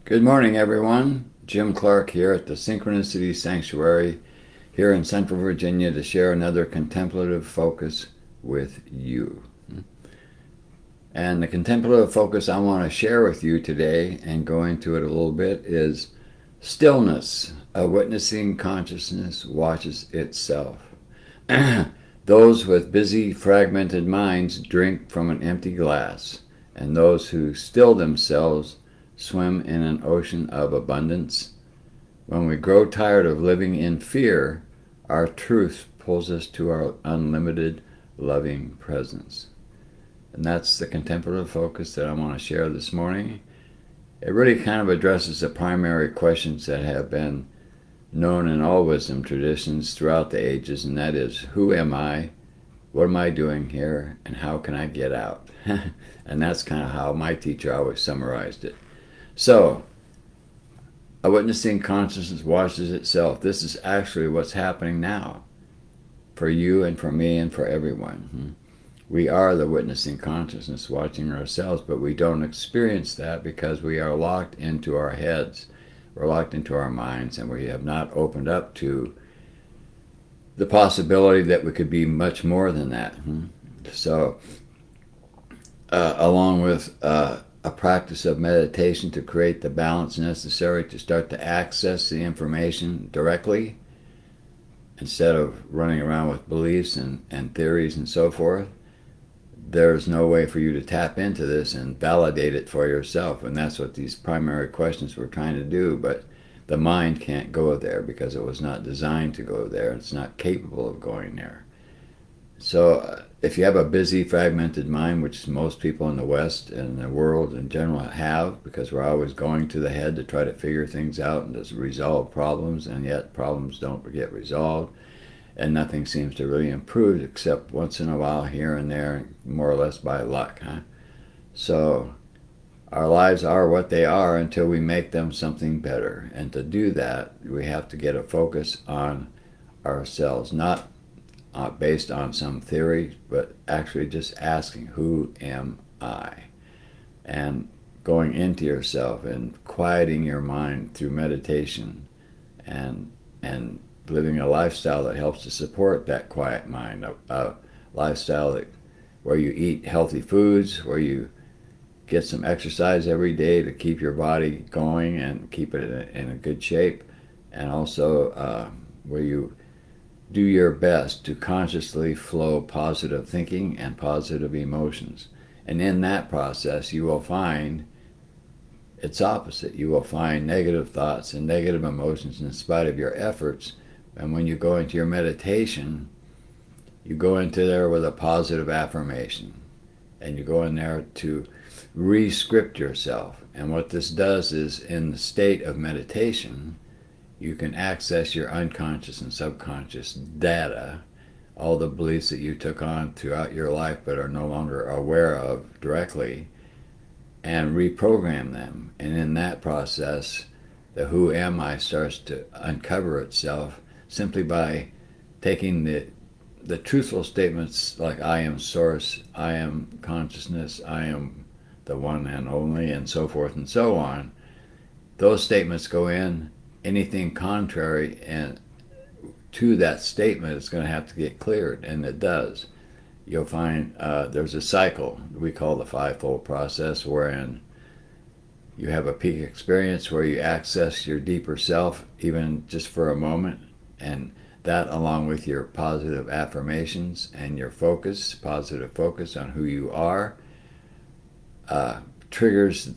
Good morning, everyone. Jim Clarke here at the Synchronicity Sanctuary here in Central Virginia to share another contemplative focus with you. And the contemplative focus I want to share with you today and go into it a little bit is stillness. A witnessing consciousness watches itself. Those with busy, fragmented minds drink from an empty glass, and those who still themselves swim in an ocean of abundance. When we grow tired of living in fear, our truth pulls us to our unlimited, loving presence. And that's the contemplative focus that I want to share this morning. It really kind of addresses the primary questions that have been known in all wisdom traditions throughout the ages, and that is, who am I? What am I doing here? And how can I get out? And that's kind of how my teacher always summarized it. So, a witnessing consciousness watches itself. This is actually what's happening now for you and for me and for everyone. We are the witnessing consciousness watching ourselves, but we don't experience that because we are locked into our heads. We're locked into our minds, and we have not opened up to the possibility that we could be much more than that. So, along with a practice of meditation to create the balance necessary to start to access the information directly instead of running around with beliefs and theories and so forth, there's no way for you to tap into this and validate it for yourself. And that's what these primary questions were trying to do. But the mind can't go there because it was not designed to go there. It's not capable of going there. So if you have a busy, fragmented mind, which most people in the West and the world in general have, because we're always going to the head to try to figure things out and to resolve problems, and yet problems don't get resolved, and nothing seems to really improve except once in a while here and there, more or less by luck. So our lives are what they are until we make them something better. And to do that, we have to get a focus on ourselves, not based on some theory, but actually just asking, who am I? And going into yourself and quieting your mind through meditation and living a lifestyle that helps to support that quiet mind, a lifestyle where you eat healthy foods, where you get some exercise every day to keep your body going and keep it in a good shape, and also where you do your best to consciously flow positive thinking and positive emotions. And in that process, you will find its opposite. You will find negative thoughts and negative emotions in spite of your efforts. And when you go into your meditation, you go into there with a positive affirmation. And you go in there to re-script yourself. And what this does is, in the state of meditation, you can access your unconscious and subconscious data, all the beliefs that you took on throughout your life but are no longer aware of directly, and reprogram them. And in that process, the who am I starts to uncover itself simply by taking the truthful statements like I am source, I am consciousness, I am the one and only, and so forth and so on. Those statements go in. Anything contrary and to that statement is going to have to get cleared, and it does. You'll find there's a cycle we call the fivefold process, wherein you have a peak experience where you access your deeper self, even just for a moment, and that, along with your positive affirmations and your focus, positive focus on who you are, triggers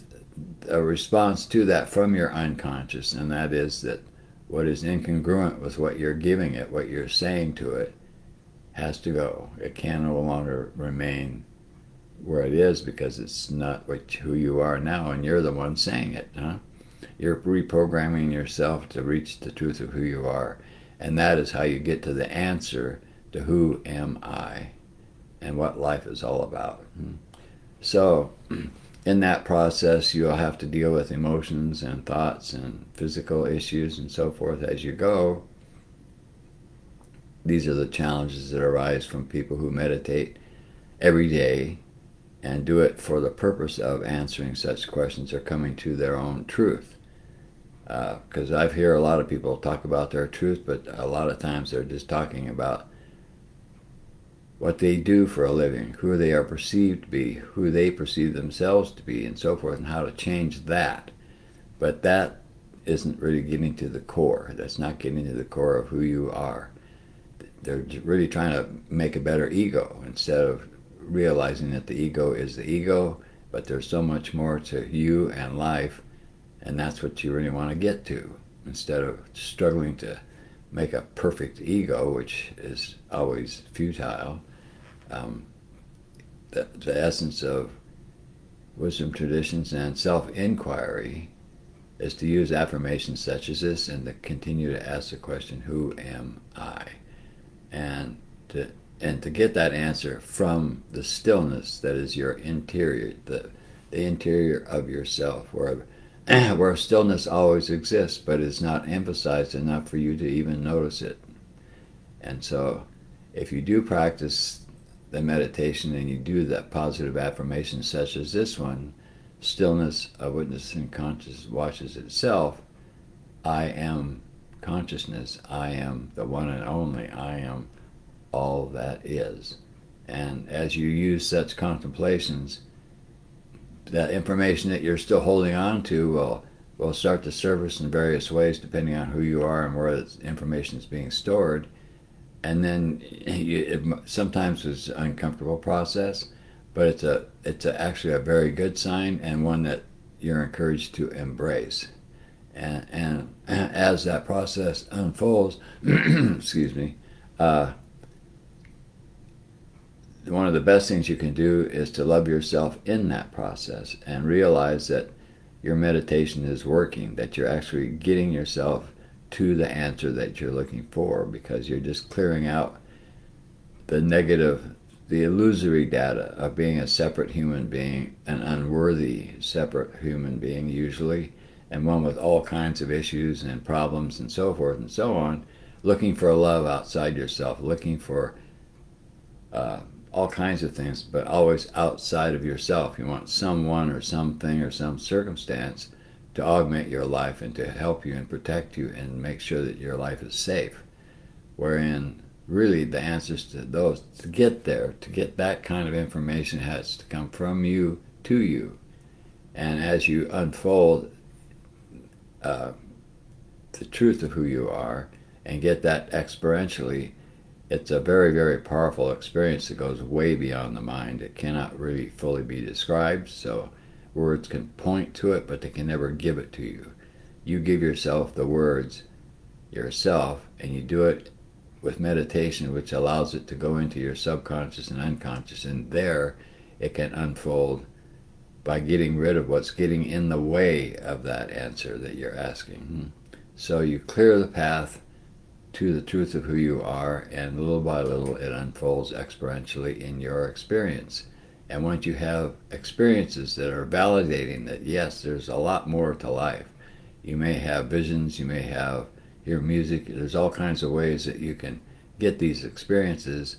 a response to that from your unconscious, and that is that what is incongruent with what you're giving it, what you're saying to it, has to go. It can no longer remain where it is because it's not who you are now, and you're the one saying it. You're reprogramming yourself to reach the truth of who you are, and that is how you get to the answer to who am I and what life is all about. So in that process, you'll have to deal with emotions and thoughts and physical issues and so forth as you go. These are the challenges that arise from people who meditate every day and do it for the purpose of answering such questions or coming to their own truth. Because I hear a lot of people talk about their truth, but a lot of times they're just talking about what they do for a living, who they are perceived to be, who they perceive themselves to be, and so forth, and how to change that. But that isn't really getting to the core. That's not getting to the core of who you are. They're really trying to make a better ego instead of realizing that the ego is the ego, but there's so much more to you and life, and that's what you really want to get to instead of struggling to make a perfect ego, which is always futile. Um, the essence of wisdom traditions and self-inquiry is to use affirmations such as this and to continue to ask the question, who am I? And to get that answer from the stillness that is your interior, the interior of yourself, where stillness always exists, but is not emphasized enough for you to even notice it. And so if you do practice the meditation and you do that positive affirmation such as this one, stillness, a witness and conscious watches itself, I am consciousness, I am the one and only, I am all that is. And as you use such contemplations, that information that you're still holding on to will start to surface in various ways depending on who you are and where the information is being stored. And then it sometimes it's an uncomfortable process, but it's actually a very good sign and one that you're encouraged to embrace. And as that process unfolds, excuse me, one of the best things you can do is to love yourself in that process and realize that your meditation is working, that you're actually getting yourself to the answer that you're looking for, because you're just clearing out the negative, the illusory data of being a separate human being, an unworthy separate human being usually, and one with all kinds of issues and problems and so forth and so on, looking for love outside yourself, looking for all kinds of things, but always outside of yourself. You want someone or something or some circumstance to augment your life and to help you and protect you and make sure that your life is safe. Wherein really the answers to those, to get there, to get that kind of information, has to come from you to you. And as you unfold the truth of who you are and get that experientially, it's a very, very powerful experience that goes way beyond the mind. It cannot really fully be described, so words can point to it, but they can never give it to you. You give yourself the words yourself, and you do it with meditation, which allows it to go into your subconscious and unconscious, and there it can unfold by getting rid of what's getting in the way of that answer that you're asking. So you clear the path to the truth of who you are, and little by little it unfolds exponentially in your experience. And once you have experiences that are validating that yes, there's a lot more to life, you may have visions, you may hear music, there's all kinds of ways that you can get these experiences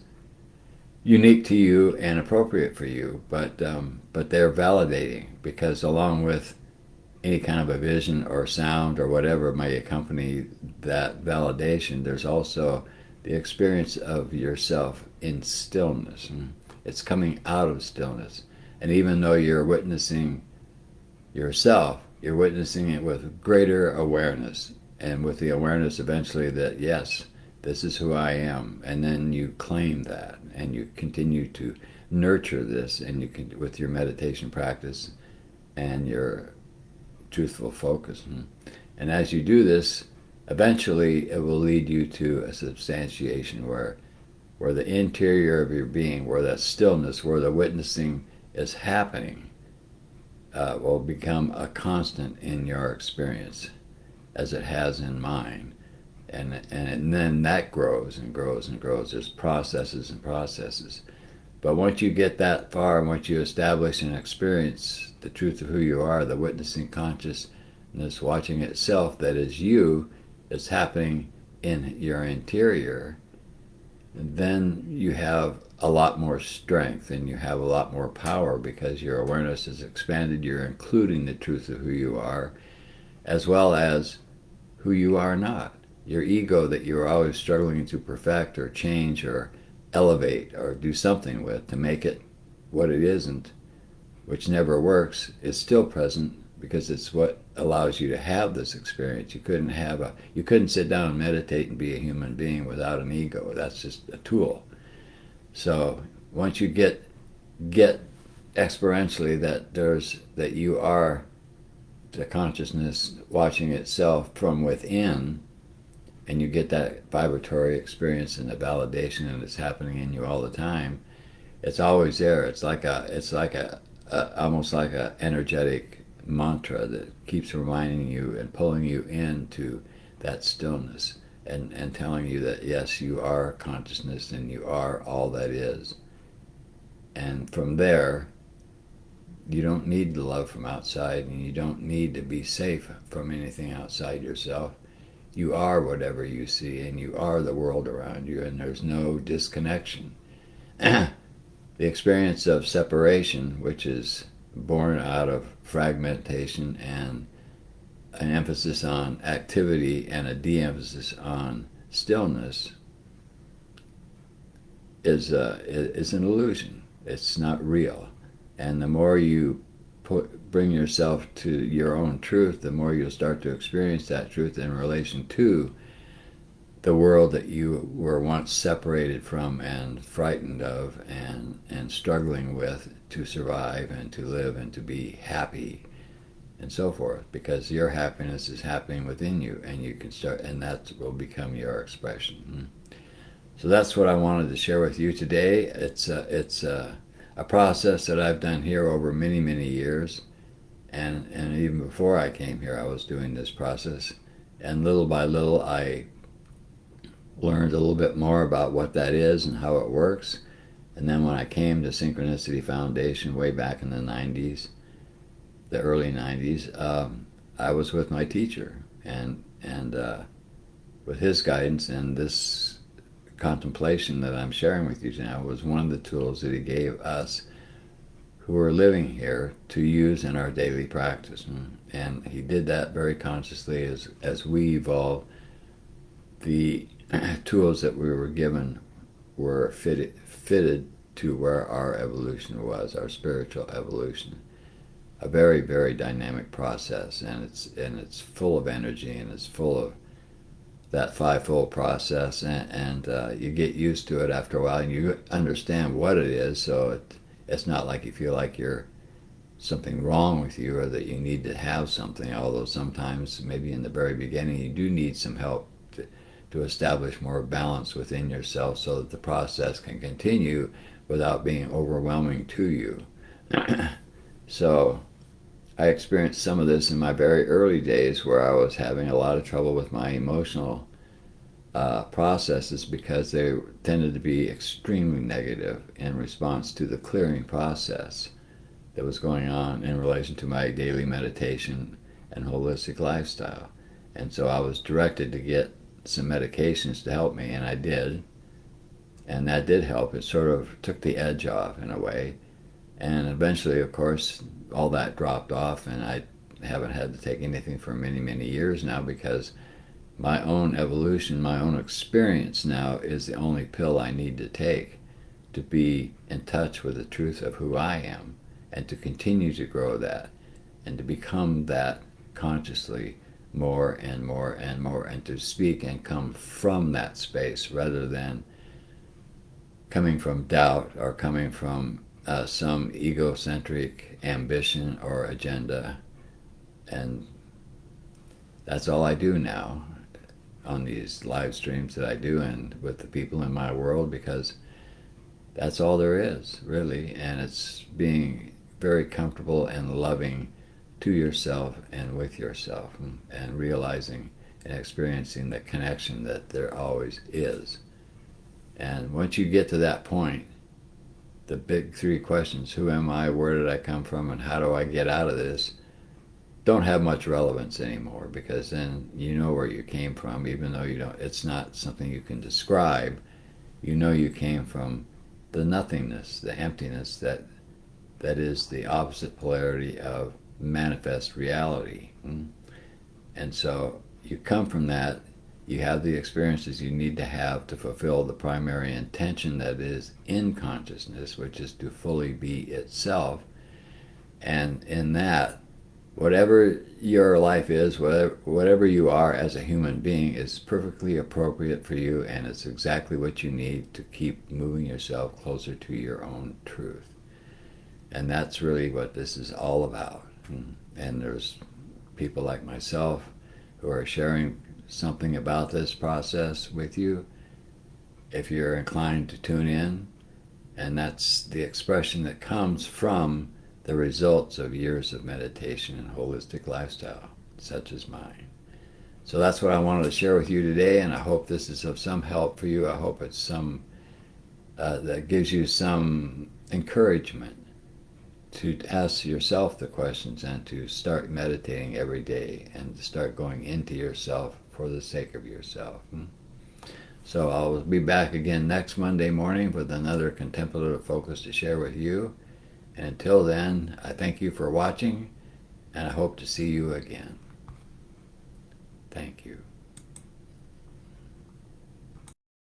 unique to you and appropriate for you, but they're validating, because along with any kind of a vision or sound or whatever may accompany that validation, there's also the experience of yourself in stillness. It's coming out of stillness. And even though you're witnessing yourself, you're witnessing it with greater awareness, and with the awareness eventually that, yes, this is who I am. And then you claim that, and you continue to nurture this, and you can, with your meditation practice and your truthful focus. And as you do this, eventually it will lead you to a substantiation where the interior of your being, where that stillness, where the witnessing is happening, will become a constant in your experience, as it has in mine. And then that grows and grows and grows. There's processes and processes. But once you get that far, and once you establish and experience the truth of who you are, the witnessing consciousness watching itself that is you, is happening in your interior, then you have a lot more strength and you have a lot more power, because your awareness is expanded. You're including the truth of who you are, as well as who you are not. Your ego that you're always struggling to perfect or change or elevate or do something with to make it what it isn't, which never works, is still present because it's what allows you to have this experience. You couldn't sit down and meditate and be a human being without an ego. That's just a tool. So once you get experientially that you are the consciousness watching itself from within, and you get that vibratory experience and the validation, and it's happening in you all the time. It's always there. It's like almost like a energetic mantra that keeps reminding you and pulling you into that stillness, and telling you that yes, you are consciousness and you are all that is. And from there, you don't need the love from outside, and you don't need to be safe from anything outside yourself. You are whatever you see, and you are the world around you, and there's no disconnection. The experience of separation, which is born out of fragmentation and an emphasis on activity and a de-emphasis on stillness, is an illusion. It's not real. And the more you bring yourself to your own truth, the more you'll start to experience that truth in relation to the world that you were once separated from and frightened of and struggling with to survive and to live and to be happy and so forth, because your happiness is happening within you, and you can start, and that will become your expression. So that's what I wanted to share with you today. It's a process that I've done here over many, many years, and even before I came here I was doing this process, and little by little I learned a little bit more about what that is and how it works. And then when I came to Synchronicity Foundation way back in the 90s, the early 90s, I was with my teacher, and with his guidance, and this contemplation that I'm sharing with you now was one of the tools that he gave us who are living here to use in our daily practice. And he did that very consciously as we evolved. The tools that we were given were fitted to where our evolution was, our spiritual evolution. A very, very dynamic process, and it's full of energy, and it's full of that fivefold process, and you get used to it after a while, and you understand what it is. So it's not like you feel like you're something wrong with you or that you need to have something. Although sometimes, maybe in the very beginning, you do need some help to establish more balance within yourself, so that the process can continue without being overwhelming to you. So I experienced some of this in my very early days, where I was having a lot of trouble with my emotional processes, because they tended to be extremely negative in response to the clearing process that was going on in relation to my daily meditation and holistic lifestyle. And so I was directed to get some medications to help me, and I did. And that did help. It sort of took the edge off in a way. And eventually, of course, all that dropped off, and I haven't had to take anything for many, many years now, because my own evolution, my own experience now is the only pill I need to take to be in touch with the truth of who I am, and to continue to grow that, and to become that consciously more and more and more, and to speak and come from that space rather than coming from doubt or coming from some egocentric ambition or agenda. And that's all I do now on these live streams that I do, and with the people in my world, because that's all there is, really. And it's being very comfortable and loving to yourself and with yourself, and realizing and experiencing the connection that there always is. And once you get to that point, the big three questions, who am I, where did I come from, and how do I get out of this, don't have much relevance anymore, because then you know where you came from, even though you don't, it's not something you can describe. You know you came from the nothingness, the emptiness that is the opposite polarity of manifest reality. And so you come from that, you have the experiences you need to have to fulfill the primary intention that is in consciousness, which is to fully be itself. And in that, whatever your life is, whatever you are as a human being, is perfectly appropriate for you, and it's exactly what you need to keep moving yourself closer to your own truth. And that's really what this is all about. And there's people like myself who are sharing something about this process with you if you're inclined to tune in. And that's the expression that comes from the results of years of meditation and holistic lifestyle, such as mine. So that's what I wanted to share with you today, and I hope this is of some help for you. I hope it's some that gives you some encouragement to ask yourself the questions and to start meditating every day and to start going into yourself for the sake of yourself. So I'll be back again next Monday morning with another contemplative focus to share with you. And until then, I thank you for watching, and I hope to see you again. Thank you.